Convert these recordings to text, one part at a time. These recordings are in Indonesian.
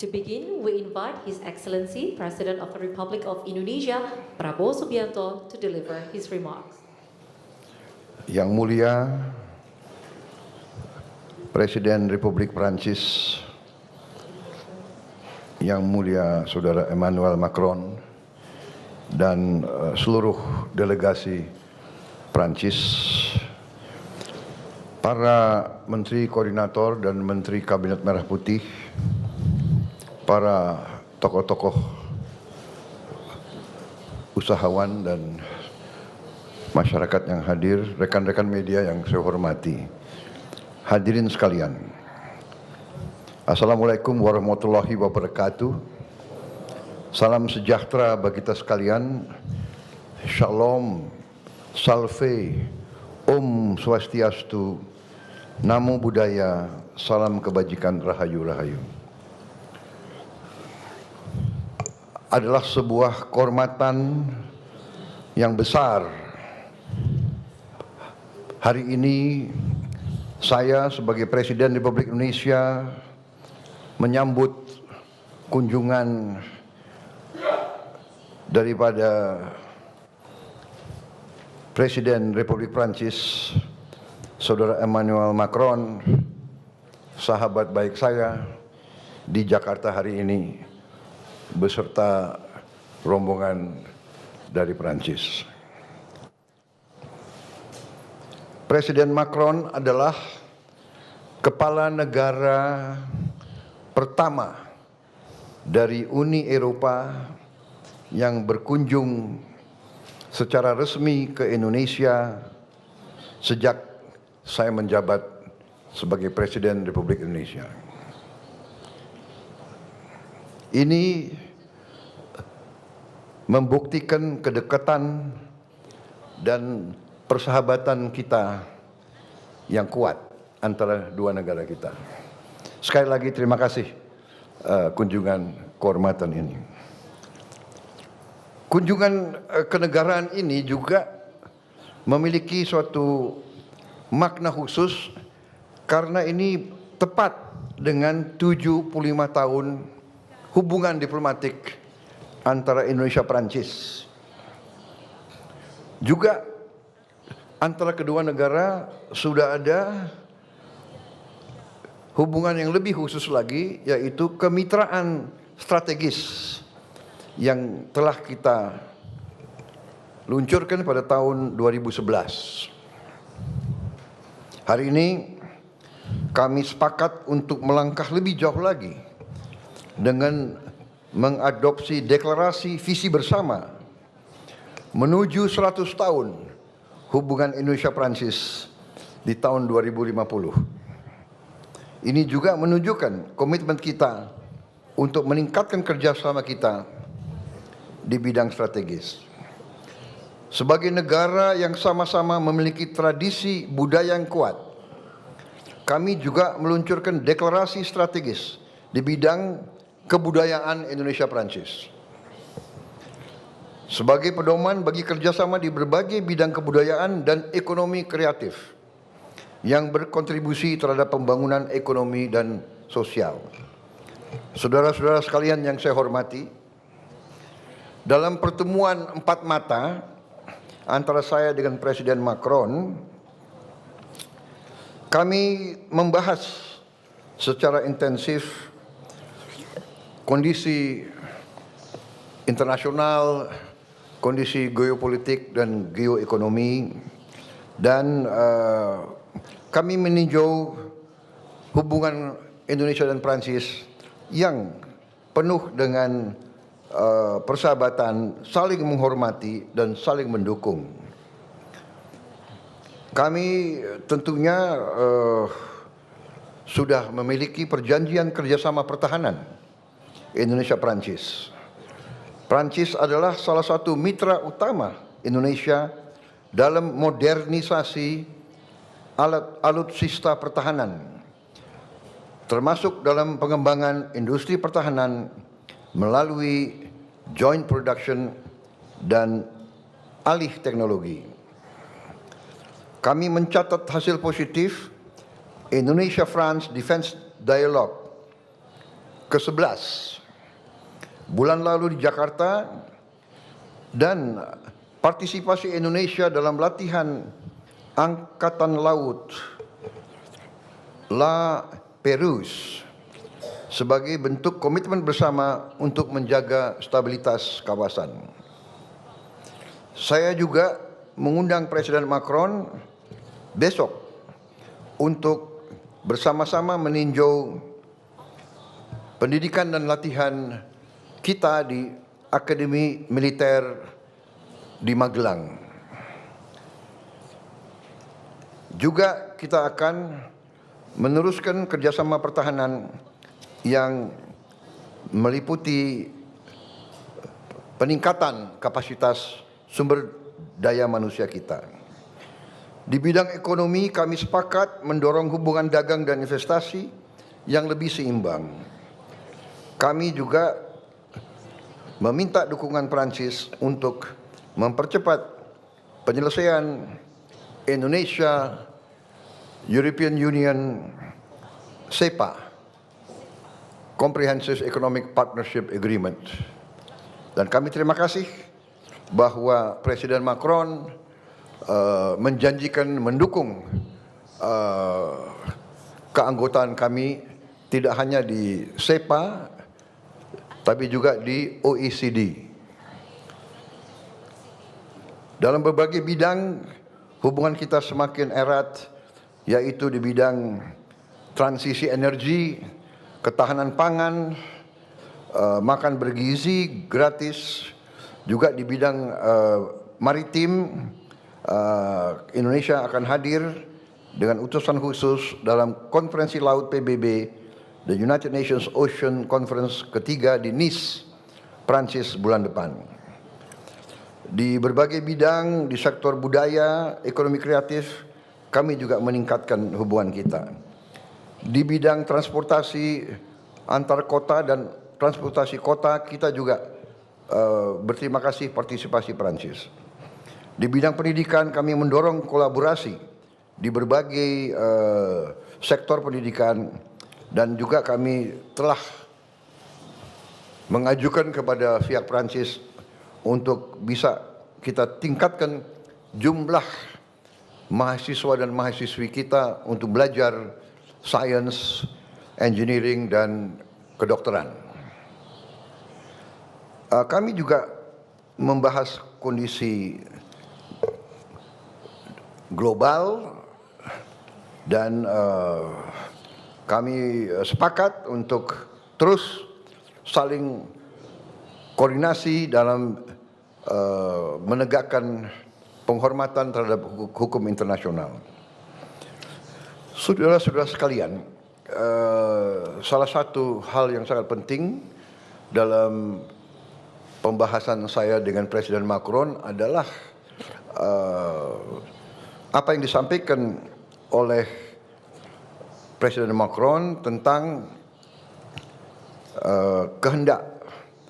To begin, we invite His Excellency President of the Republic of Indonesia, Prabowo Subianto, to deliver his remarks. Yang mulia Presiden Republik Prancis, yang mulia Saudara Emmanuel Macron, dan seluruh delegasi Prancis, para Menteri Koordinator dan Menteri Kabinet Merah Putih, para tokoh-tokoh usahawan dan masyarakat yang hadir, rekan-rekan media yang saya hormati, hadirin sekalian. Assalamualaikum warahmatullahi wabarakatuh. Salam sejahtera bagi kita sekalian. Shalom, salve, Om Swastiastu, Namo Buddhaya, salam kebajikan, rahayu-rahayu. Adalah sebuah kehormatan yang besar. Hari ini saya sebagai Presiden Republik Indonesia menyambut kunjungan daripada Presiden Republik Prancis, Saudara Emmanuel Macron, sahabat baik saya di Jakarta hari ini, beserta rombongan dari Prancis. Presiden Macron adalah kepala negara pertama dari Uni Eropa yang berkunjung secara resmi ke Indonesia sejak saya menjabat sebagai Presiden Republik Indonesia. Ini membuktikan kedekatan dan persahabatan kita yang kuat antara dua negara kita. Sekali lagi terima kasih kunjungan kehormatan ini. Kunjungan kenegaraan ini juga memiliki suatu makna khusus karena ini tepat dengan 75 tahun hubungan diplomatik antara Indonesia Prancis. Juga antara kedua negara sudah ada hubungan yang lebih khusus lagi, yaitu kemitraan strategis yang telah kita luncurkan pada tahun 2011. Hari ini kami sepakat untuk melangkah lebih jauh lagi dengan mengadopsi deklarasi visi bersama menuju 100 tahun hubungan Indonesia-Prancis di tahun 2050. Ini juga menunjukkan komitmen kita untuk meningkatkan kerjasama kita di bidang strategis. Sebagai negara yang sama-sama memiliki tradisi budaya yang kuat, kami juga meluncurkan deklarasi strategis di bidang kebudayaan Indonesia-Prancis. Sebagai pedoman bagi kerjasama di berbagai bidang kebudayaan dan ekonomi kreatif yang berkontribusi terhadap pembangunan ekonomi dan sosial. Saudara-saudara sekalian yang saya hormati, dalam pertemuan empat mata antara saya dengan Presiden Macron, kami membahas secara intensif kondisi internasional, kondisi geopolitik dan geoekonomi, dan kami meninjau hubungan Indonesia dan Prancis yang penuh dengan persahabatan, saling menghormati dan saling mendukung. Kami tentunya sudah memiliki perjanjian kerjasama pertahanan Indonesia-Prancis. Prancis adalah salah satu mitra utama Indonesia dalam modernisasi alutsista pertahanan, termasuk dalam pengembangan industri pertahanan melalui joint production dan alih teknologi. Kami mencatat hasil positif Indonesia-France Defense Dialogue ke-11 bulan lalu di Jakarta, dan partisipasi Indonesia dalam latihan Angkatan Laut La Perouse sebagai bentuk komitmen bersama untuk menjaga stabilitas kawasan. Saya juga mengundang Presiden Macron besok untuk bersama-sama meninjau pendidikan dan latihan kita di Akademi Militer di Magelang. Juga kita akan meneruskan kerjasama pertahanan yang meliputi peningkatan kapasitas sumber daya manusia kita. Di bidang ekonomi, kami sepakat mendorong hubungan dagang dan investasi yang lebih seimbang. Kami juga meminta dukungan Prancis untuk mempercepat penyelesaian Indonesia European Union CEPA, Comprehensive Economic Partnership Agreement. Dan kami terima kasih bahwa Presiden Macron menjanjikan mendukung keanggotaan kami tidak hanya di CEPA tapi juga di OECD. Dalam berbagai bidang hubungan kita semakin erat, yaitu di bidang transisi energi, ketahanan pangan, makan bergizi gratis, juga di bidang maritim. Indonesia akan hadir dengan utusan khusus dalam konferensi laut PBB, the United Nations Ocean Conference ketiga di Nice, Prancis bulan depan. Di berbagai bidang, di sektor budaya, ekonomi kreatif, kami juga meningkatkan hubungan kita. Di bidang transportasi antar kota dan transportasi kota, kita juga berterima kasih partisipasi Prancis. Di bidang pendidikan, kami mendorong kolaborasi di berbagai sektor pendidikan, dan juga kami telah mengajukan kepada pihak Prancis untuk bisa kita tingkatkan jumlah mahasiswa dan mahasiswi kita untuk belajar sains, engineering, dan kedokteran. Kami juga membahas kondisi global dan kami sepakat untuk terus saling koordinasi dalam menegakkan penghormatan terhadap hukum internasional. Saudara-saudara sekalian, salah satu hal yang sangat penting dalam pembahasan saya dengan Presiden Macron adalah apa yang disampaikan oleh Presiden Macron tentang kehendak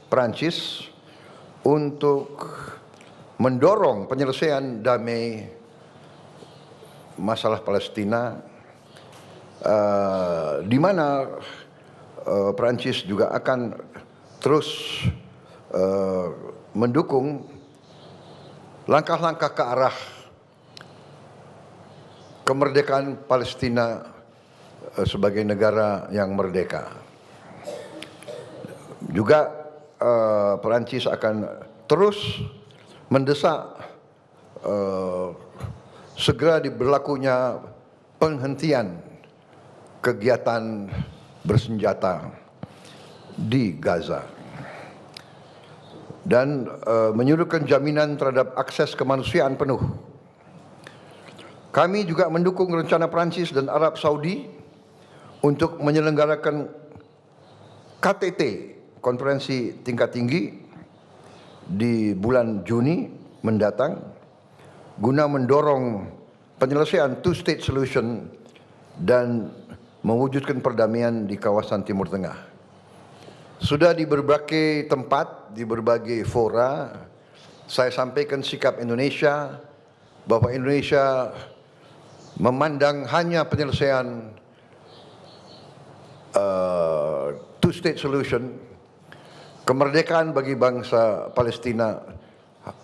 Prancis untuk mendorong penyelesaian damai masalah Palestina, di mana Prancis juga akan terus mendukung langkah-langkah ke arah kemerdekaan Palestina sebagai negara yang merdeka. Juga Perancis akan terus mendesak segera diberlakunya penghentian kegiatan bersenjata di Gaza dan menyuruhkan jaminan terhadap akses kemanusiaan penuh. Kami juga mendukung rencana Prancis dan Arab Saudi untuk menyelenggarakan KTT, konferensi tingkat tinggi, di bulan Juni mendatang guna mendorong penyelesaian two-state solution dan mewujudkan perdamaian di kawasan Timur Tengah. Sudah di berbagai tempat, di berbagai fora, saya sampaikan sikap Indonesia bahwa Indonesia memandang hanya penyelesaian two-state solution, kemerdekaan bagi bangsa Palestina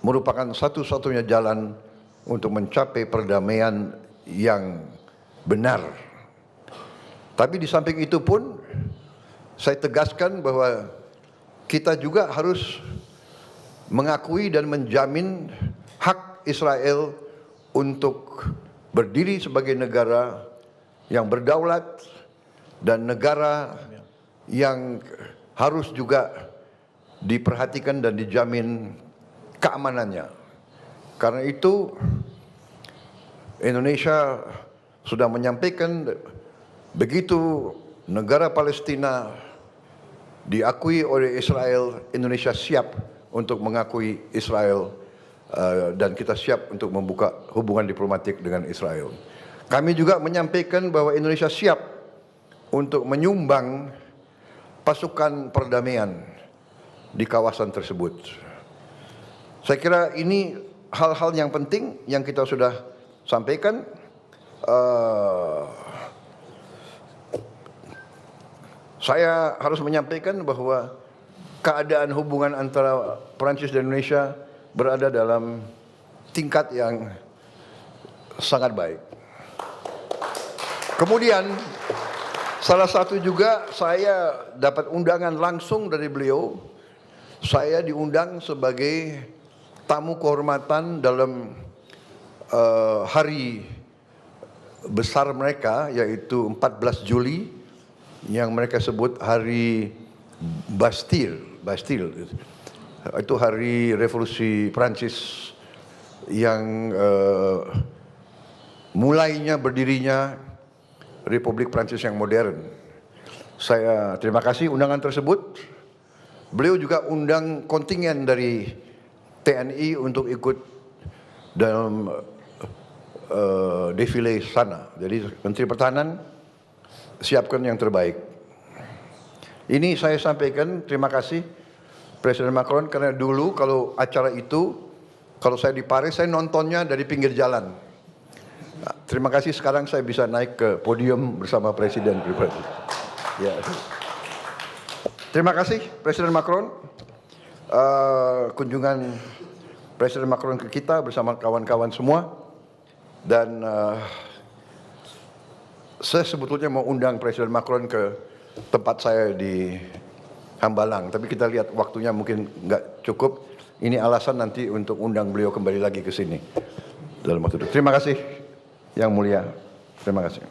merupakan satu-satunya jalan untuk mencapai perdamaian yang benar. Tapi di samping itu pun, saya tegaskan bahwa kita juga harus mengakui dan menjamin hak Israel untuk berdiri sebagai negara yang berdaulat dan negara yang harus juga diperhatikan dan dijamin keamanannya. Karena itu Indonesia sudah menyampaikan begitu negara Palestina diakui oleh Israel, Indonesia siap untuk mengakui Israel dan kita siap untuk membuka hubungan diplomatik dengan Israel. Kami juga menyampaikan bahwa Indonesia siap untuk menyumbang pasukan perdamaian di kawasan tersebut. Saya kira ini hal-hal yang penting yang kita sudah sampaikan. Saya harus menyampaikan bahwa keadaan hubungan antara Perancis dan Indonesia berada dalam tingkat yang sangat baik. Kemudian salah satu juga saya dapat undangan langsung dari beliau. Saya diundang sebagai tamu kehormatan dalam hari besar mereka, yaitu 14 Juli yang mereka sebut hari Bastille. Itu hari revolusi Prancis yang mulainya berdirinya Republik Prancis yang modern. Saya terima kasih undangan tersebut. Beliau juga undang kontingen dari TNI untuk ikut dalam defile sana. Jadi Menteri Pertahanan siapkan yang terbaik. Ini saya sampaikan terima kasih Presiden Macron, karena dulu kalau acara itu, kalau saya di Paris, saya nontonnya dari pinggir jalan. Nah, terima kasih sekarang saya bisa naik ke podium bersama Presiden pribadi. Ya. Terima kasih Presiden Macron. Kunjungan Presiden Macron ke kita bersama kawan-kawan semua. Dan saya sebetulnya mau undang Presiden Macron ke tempat saya di Hambalang, tapi kita lihat waktunya mungkin nggak cukup. Ini alasan nanti untuk undang beliau kembali lagi ke sini dalam waktu itu. Terima kasih, Yang Mulia. Terima kasih.